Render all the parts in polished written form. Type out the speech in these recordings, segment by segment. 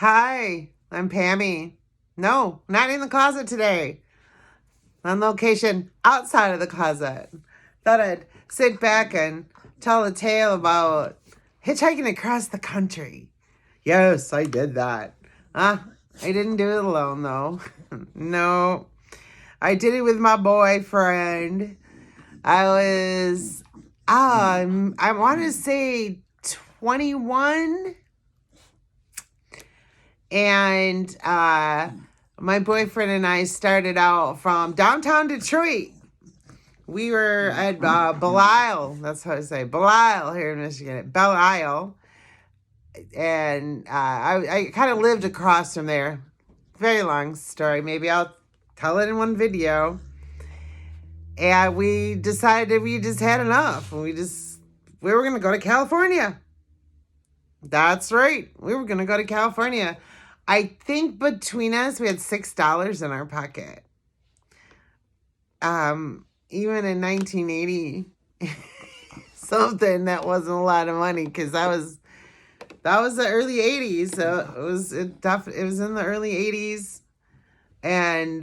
Hi, I'm Pammy. No, not in the closet today. On location outside of the closet. Thought I'd sit back and tell a tale about hitchhiking across the country. Yes, I did that. I didn't do it alone though. No, I did it with my boyfriend. I was, I want to say 21. And my boyfriend and I started out from downtown Detroit. We were at Belial. That's how I say Belial here in Michigan. Belial. And I kind of lived across from there. Very long story. Maybe I'll tell it in one video. And we decided we just had enough. We were going to go to California. That's right. We were going to go to California. I think between us, we had $6 in our pocket. Even in 1980, something that wasn't a lot of money because that was the early 80s. So it was in the early 80s, and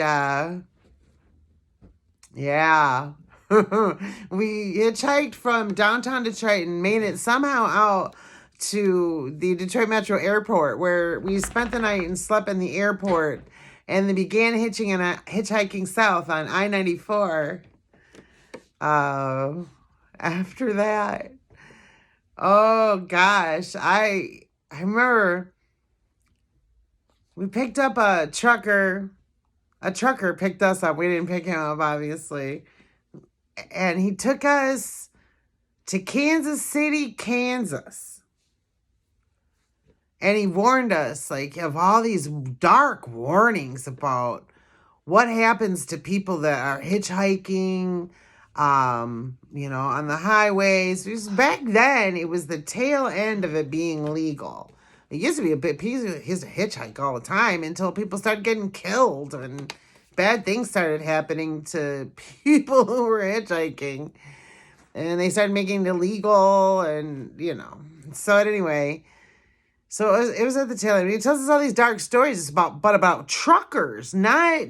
yeah, we hitchhiked from downtown Detroit and made it somehow out to the Detroit Metro Airport, where we spent the night and slept in the airport, and then began hitchhiking south on I-94. After that, oh gosh, I remember we picked up a trucker. A trucker picked us up. We didn't pick him up, obviously, and he took us to Kansas City, Kansas. And he warned us, like, of all these dark warnings about what happens to people that are hitchhiking, on the highways. Because back then, it was the tail end of it being legal. It used to be a bit easier to hitchhike all the time until people started getting killed and bad things started happening to people who were hitchhiking. And they started making it illegal and, So anyway... So it was at the tail end. He tells us all these dark stories about truckers, not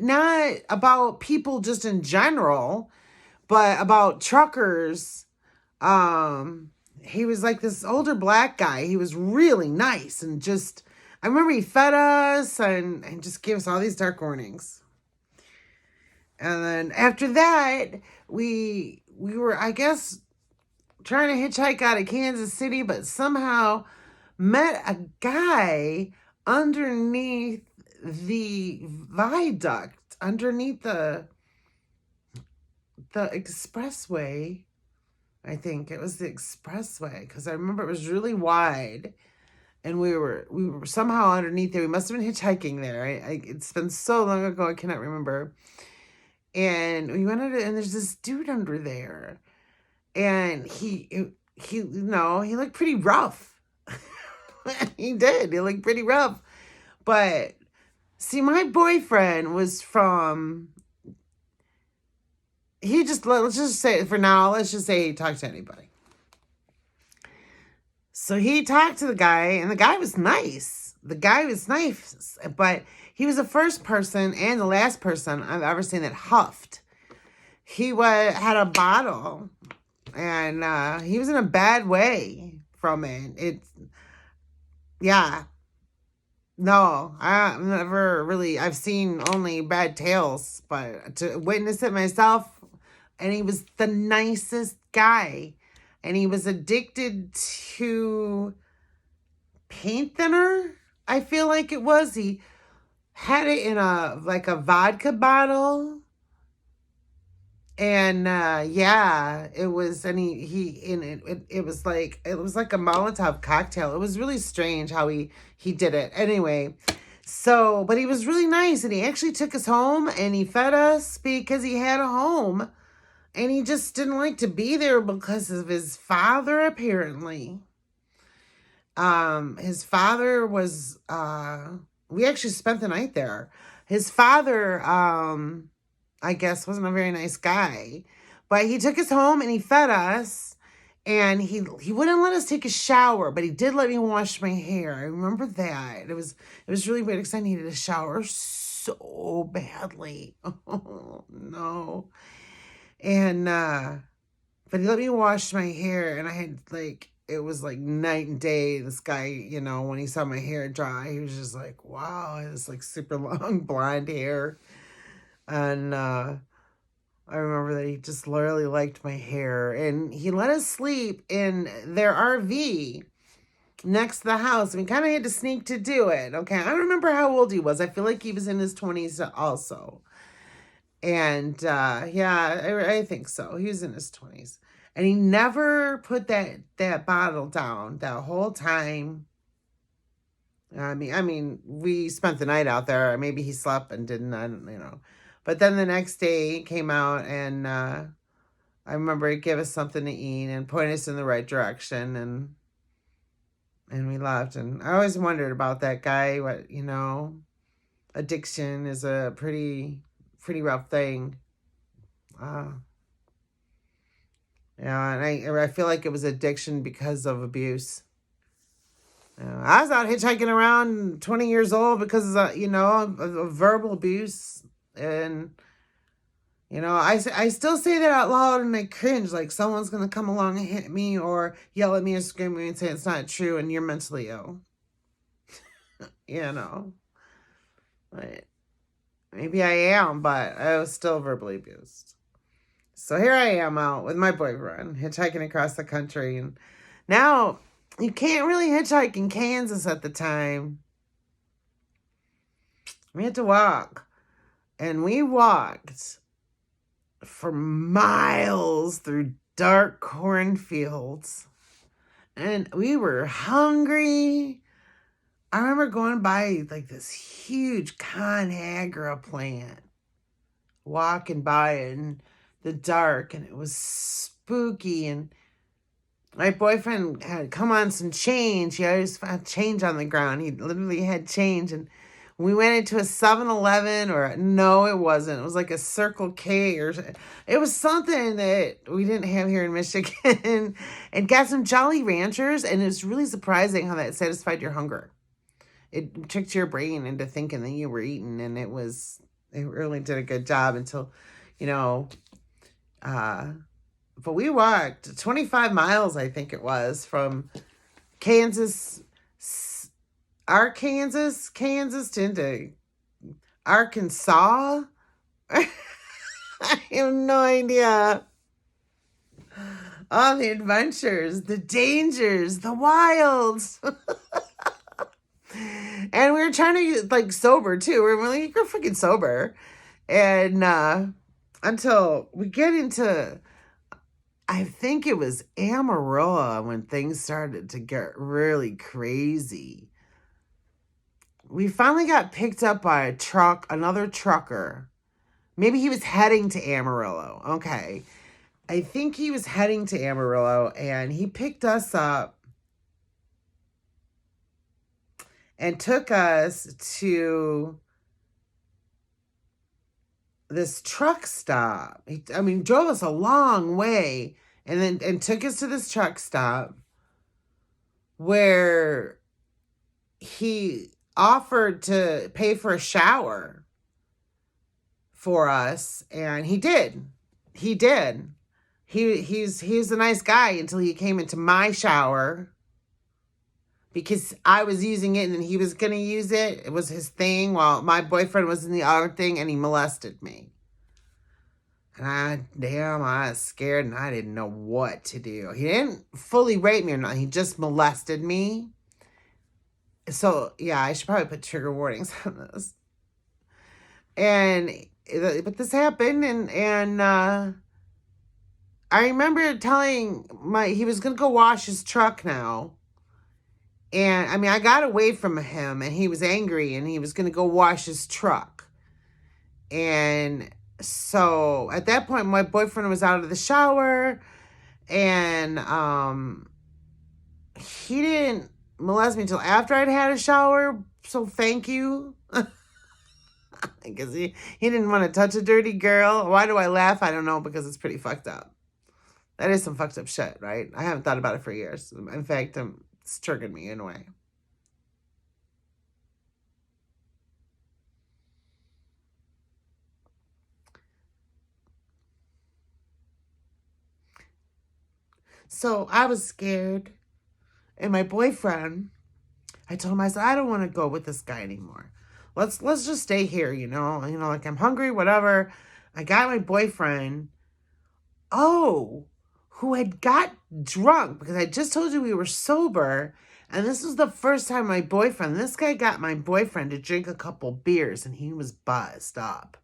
about people just in general, but about truckers. He was like this older black guy. He was really nice and I remember he fed us and just gave us all these dark warnings. And then after that, we were, I guess, trying to hitchhike out of Kansas City, but somehow met a guy underneath the viaduct, underneath the expressway. I think it was the expressway because I remember it was really wide, and we were somehow underneath there. We must have been hitchhiking there. It's been so long ago I cannot remember. And we went under, and there's this dude under there, and he looked pretty rough. He did. He looked pretty rough. But, see, my boyfriend was from... let's just say, for now, let's just say he talked to anybody. So he talked to the guy, and the guy was nice. But he was the first person and the last person I've ever seen that huffed. He had a bottle, and he was in a bad way from it. Yeah. No, I've seen only bad tales, but to witness it myself, and he was the nicest guy, and he was addicted to paint thinner, I feel like it was. He had it in a vodka bottle. And it was, and it was like a Molotov cocktail. It was really strange how he did it. Anyway, so, but he was really nice, and he actually took us home and he fed us because he had a home, and he just didn't like to be there because of his father, apparently. His father was, we actually spent the night there. His father, I guess, wasn't a very nice guy, but he took us home and he fed us, And he wouldn't let us take a shower, but he did let me wash my hair. I remember that. It was really weird because I needed a shower so badly. Oh no. And but he let me wash my hair, and I had like, it was like night and day. This guy, when he saw my hair dry, he was just like, wow, it's like super long blonde hair. And I remember that he just literally liked my hair, and he let us sleep in their RV next to the house. And we kind of had to sneak to do it. Okay. I don't remember how old he was. I feel like he was in his 20s also. And yeah, I think so. He was in his 20s. And he never put that bottle down that whole time. I mean, we spent the night out there. Maybe he slept and didn't, I don't. But then the next day he came out, and I remember he gave us something to eat and pointed us in the right direction, and we left. And I always wondered about that guy. What, addiction is a pretty rough thing. Yeah, and I feel like it was addiction because of abuse. I was out hitchhiking around 20 years old because of verbal abuse. And I still say that out loud, and I cringe, like someone's gonna come along and hit me or yell at me or scream at me and say it's not true and you're mentally ill. But maybe I am, but I was still verbally abused. So here I am out with my boyfriend hitchhiking across the country, and now you can't really hitchhike in Kansas at the time. We had to walk, and we walked for miles through dark cornfields, and we were hungry. I remember going by like this huge Conagra plant, walking by it in the dark, and it was spooky. And my boyfriend had come on some change. He always found change on the ground. He literally had change, and we went into a 7-Eleven, or no, it wasn't. It was like a Circle K, or it was something that we didn't have here in Michigan, and got some Jolly Ranchers. And it was really surprising how that satisfied your hunger. It tricked your brain into thinking that you were eating, and it really did a good job until, but we walked 25 miles, I think it was, from Kansas to into Arkansas. I have no idea. All the adventures, the dangers, the wilds. And we were trying to get, like, sober too. We were like, you're freaking sober. And until we get into, I think it was Amarillo, when things started to get really crazy. We finally got picked up by another trucker. Maybe he was heading to Amarillo. Okay. I think he was heading to Amarillo, and he picked us up and took us to this truck stop. He drove us a long way, and took us to this truck stop where he offered to pay for a shower for us, and he did. He's a nice guy until he came into my shower, because I was using it and he was going to use it. It was his thing while my boyfriend was in the other thing, and he molested me. And I was scared, and I didn't know what to do. He didn't fully rape me or not. He just molested me. So, yeah, I should probably put trigger warnings on this. But this happened, and I remember telling he was going to go wash his truck now. And, I got away from him, and he was angry, and he was going to go wash his truck. And so, at that point, my boyfriend was out of the shower, and he didn't molest me until after I'd had a shower, so thank you. Because he didn't want to touch a dirty girl. Why do I laugh? I don't know, because it's pretty fucked up. That is some fucked up shit, right? I haven't thought about it for years. In fact, it's triggered me in a way. So I was scared. And my boyfriend, I told him, I said, I don't want to go with this guy anymore. Let's just stay here, like I'm hungry, whatever. I got my boyfriend, who had got drunk because I just told you we were sober. And this was the first time this guy got my boyfriend to drink a couple beers and he was buzzed up.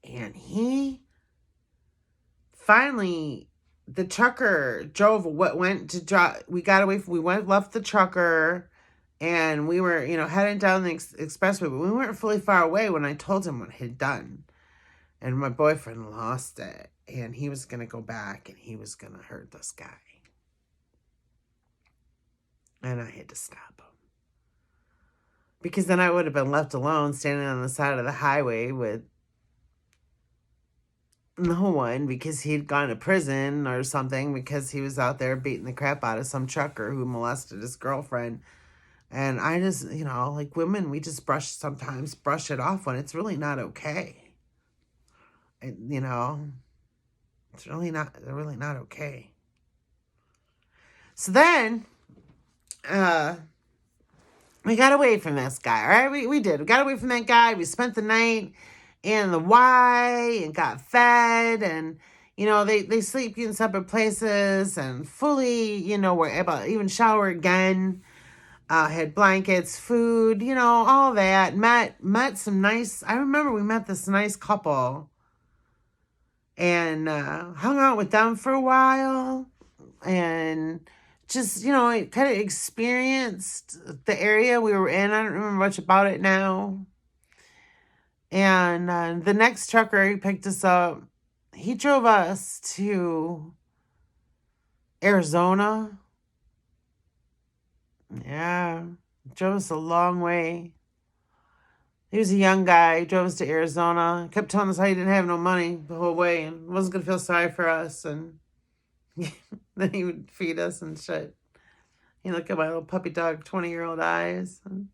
And he finally, the trucker left the trucker and we were, heading down the expressway, but we weren't fully far away when I told him what he'd done. And my boyfriend lost it and he was going to go back and he was going to hurt this guy. And I had to stop him. Because then I would have been left alone standing on the side of the highway with no one because he'd gone to prison or something because he was out there beating the crap out of some trucker who molested his girlfriend. And I just, like women, we just sometimes brush it off when it's really not okay. And, it's really not okay. So then, we got away from this guy, all right? We did. We got away from that guy. We spent the night in the Y and got fed. And, they sleep in separate places and fully, were able to even shower again. Had blankets, food, all that. Met some nice, I remember we met this nice couple. And hung out with them for a while. And just, kind of experienced the area we were in. I don't remember much about it now. And the next trucker who picked us up, he drove us to Arizona. Yeah, drove us a long way. He was a young guy, drove us to Arizona, kept telling us how he didn't have no money the whole way and wasn't going to feel sorry for us. And then he would feed us and shit. He'd look at my little puppy dog, 20-year-old eyes and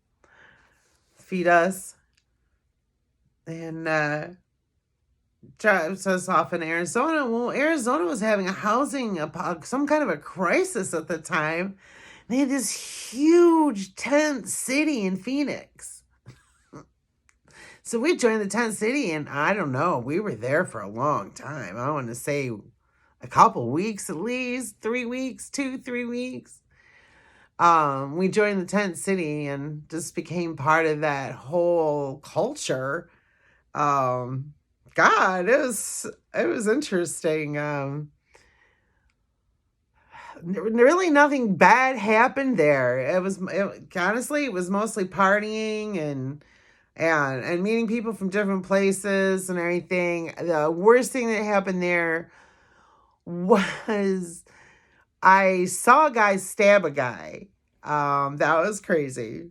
feed us. And drives us off in Arizona. Well, Arizona was having some kind of a crisis at the time. They had this huge tent city in Phoenix. So we joined the tent city, and I don't know, we were there for a long time. I want to say a couple weeks at least, 3 weeks, 2-3 weeks. We joined the tent city and just became part of that whole culture. God, it was interesting. Really nothing bad happened there. Honestly, it was mostly partying and meeting people from different places and everything. The worst thing that happened there was I saw a guy stab a guy. That was crazy.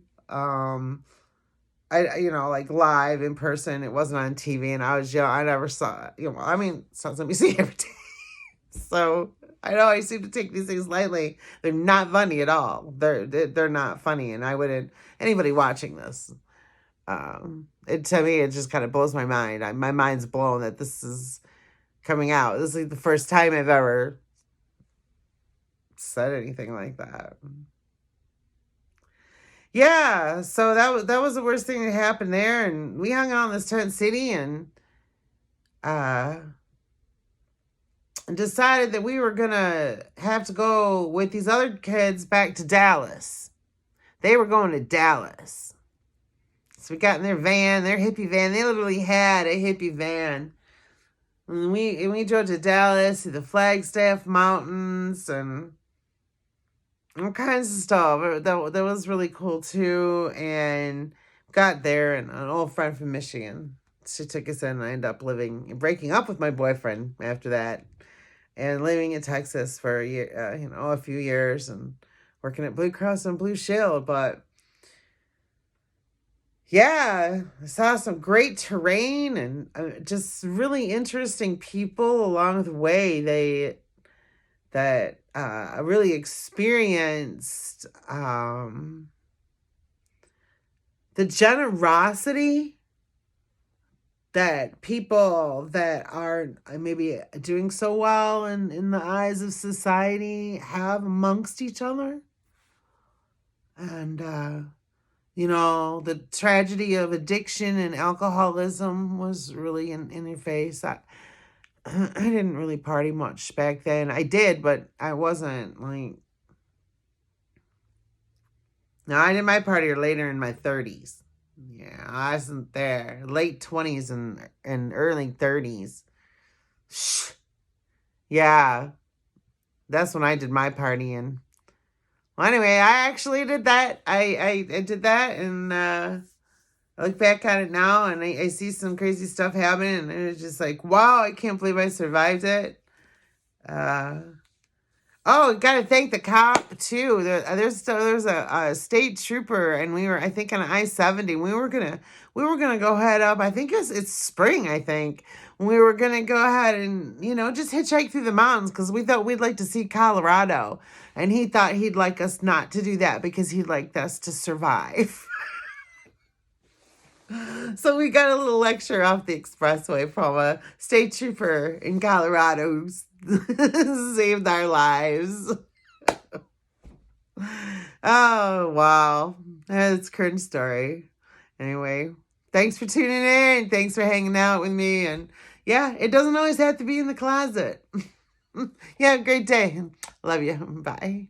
Like live in person. It wasn't on TV, and I was young. I never saw it. Sounds like we see every day. So I know I seem to take these things lightly. They're not funny at all. They're not funny, and I wouldn't. Anybody watching this, to me, it just kind of blows my mind. My mind's blown that this is coming out. This is like the first time I've ever said anything like that. Yeah, so that was the worst thing that happened there, and we hung out in this tent city and decided that we were gonna have to go with these other kids back to Dallas. They were going to Dallas. So we got in their hippie van. They literally had a hippie van. And we drove to Dallas, to the Flagstaff Mountains, and all kinds of stuff. That was really cool, too. And got there, and an old friend from Michigan, she took us in, and I ended up breaking up with my boyfriend after that, and living in Texas for a few years, and working at Blue Cross and Blue Shield. But yeah, I saw some great terrain and just really interesting people along the way. That really experienced the generosity that people that are maybe doing so well in the eyes of society have amongst each other. And, the tragedy of addiction and alcoholism was really in your face. I didn't really party much back then. I did, but I wasn't like. No, I did my party later in my 30s. Yeah, I wasn't there. Late 20s and early 30s. Shh. Yeah, that's when I did my partying. Well, anyway, I actually did that. I did that, and I look back at it now, and I see some crazy stuff happening, and it's just like, wow, I can't believe I survived it. Uh, Oh, gotta thank the cop too. There's a state trooper, and we were, I think, on I-70. We were gonna go head up. I think it's spring. I think we were gonna go ahead and just hitchhike through the mountains because we thought we'd like to see Colorado, and he thought he'd like us not to do that because he'd like us to survive. So we got a little lecture off the expressway from a state trooper in Colorado who saved our lives. Oh, wow. That's a cringe story. Anyway, thanks for tuning in. Thanks for hanging out with me. And yeah, it doesn't always have to be in the closet. Yeah, have a great day. Love you. Bye.